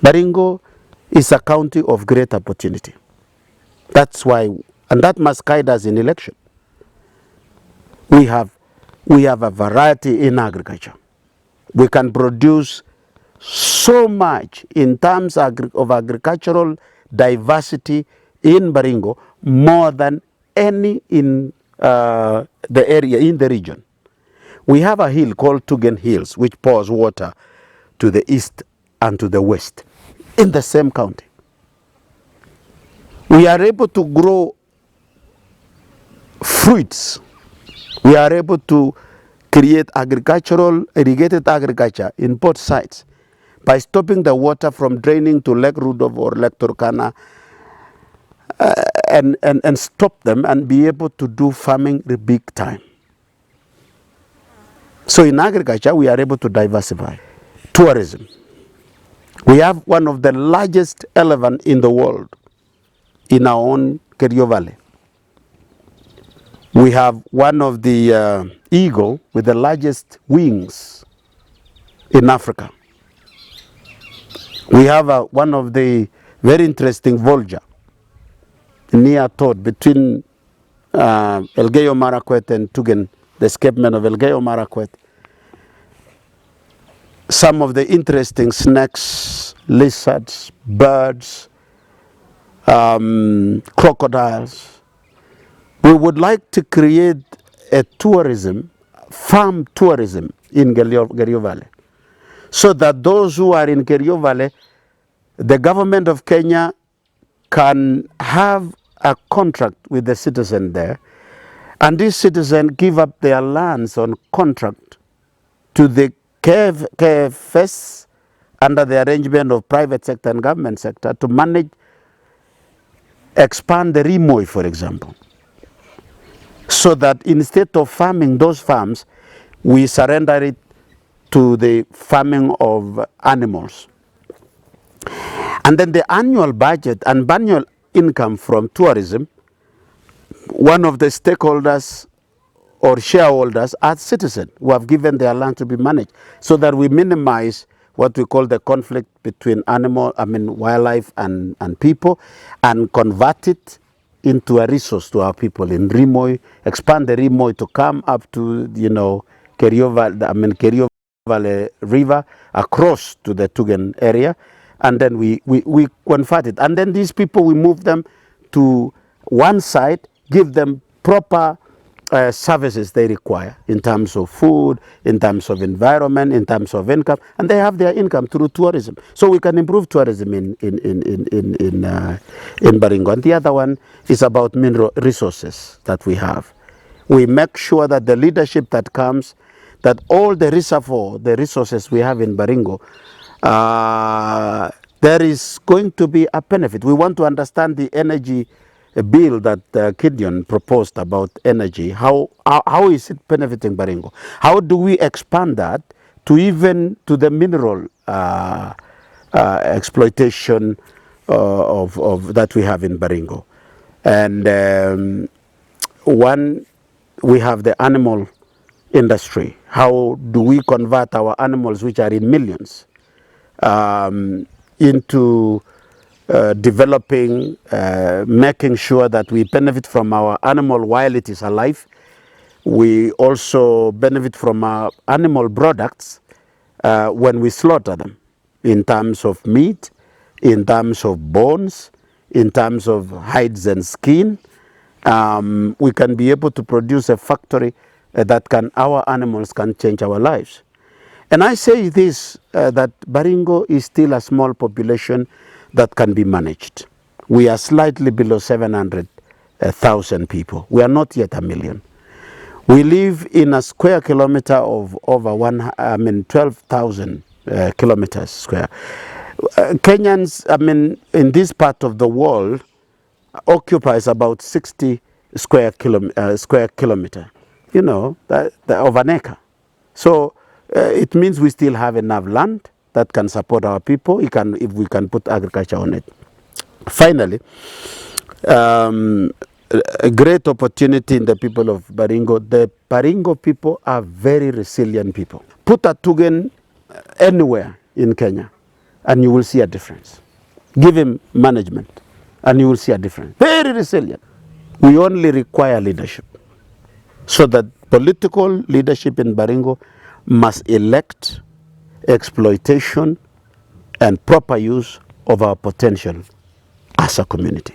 Baringo is a county of great opportunity. That's why, and that must guide us in election. We have a variety in agriculture. We can produce so much in terms of agricultural diversity in Baringo, more than any in the area, in the region. We have a hill called Tugen Hills, which pours water to the east and to the west in the same county. We are able to grow fruits. We are able to create irrigated agriculture in both sides by stopping the water from draining to Lake Ruto or Lake Turkana, and stop them and be able to do farming the big time. So in agriculture, we are able to diversify. Tourism. We have one of the largest elephant in the world in our own Kerio Valley. We have one of the eagle with the largest wings in Africa. We have one of the very interesting vulture near Todd between Elgeyo Marakwet and Tugen, the escapement of Elgeyo Marakwet. Some of the interesting snakes, lizards, birds, crocodiles. We would like to create a tourism, farm tourism in Kerio Valley, so that those who are in Kerio Valley, the government of Kenya can have a contract with the citizen there, and this citizen give up their lands on contract to the KFS under the arrangement of private sector and government sector to manage, expand the Rimoi, for example. So that instead of farming those farms, we surrender it to the farming of animals. And then the annual budget and annual income from tourism, one of the stakeholders or shareholders are citizens who have given their land to be managed, so that we minimize what we call the conflict between wildlife and people, and convert it into a resource to our people in Rimoi, expand the Rimoi to come up to, Kerio Valley River, across to the Tugen area, and then we convert it. And then these people, we move them to one side, give them proper services they require in terms of food, in terms of environment, in terms of income, and they have their income through tourism. So we can improve tourism in Baringo. And the other one is about mineral resources that we have. We make sure that the leadership that comes, that all the reservoir, the resources we have in Baringo, there is going to be a benefit. We want to understand the energy bill that Gideon proposed about energy. How is it benefiting Baringo? How do we expand that to even to the mineral exploitation of that we have in Baringo? And we have the animal industry. How do we convert our animals, which are in millions, into developing, making sure that we benefit from our animal while it is alive. We also benefit from our animal products when we slaughter them, in terms of meat, in terms of bones, in terms of hides and skin. We can be able to produce a factory that our animals can change our lives. And I say this, that Baringo is still a small population that can be managed. We are slightly below 700,000 people. We are not yet a million. We live in a square kilometer of over 12,000 kilometers square. Kenyans, in this part of the world, occupies about 60 square kilometer, of an acre. So it means we still have enough land that can support our people if we can put agriculture on it. Finally, a great opportunity in the people of Baringo. The Baringo people are very resilient people. Put a Tugen anywhere in Kenya, and you will see a difference. Give him management, and you will see a difference. Very resilient. We only require leadership. So that political leadership in Baringo must elect exploitation and proper use of our potential as a community.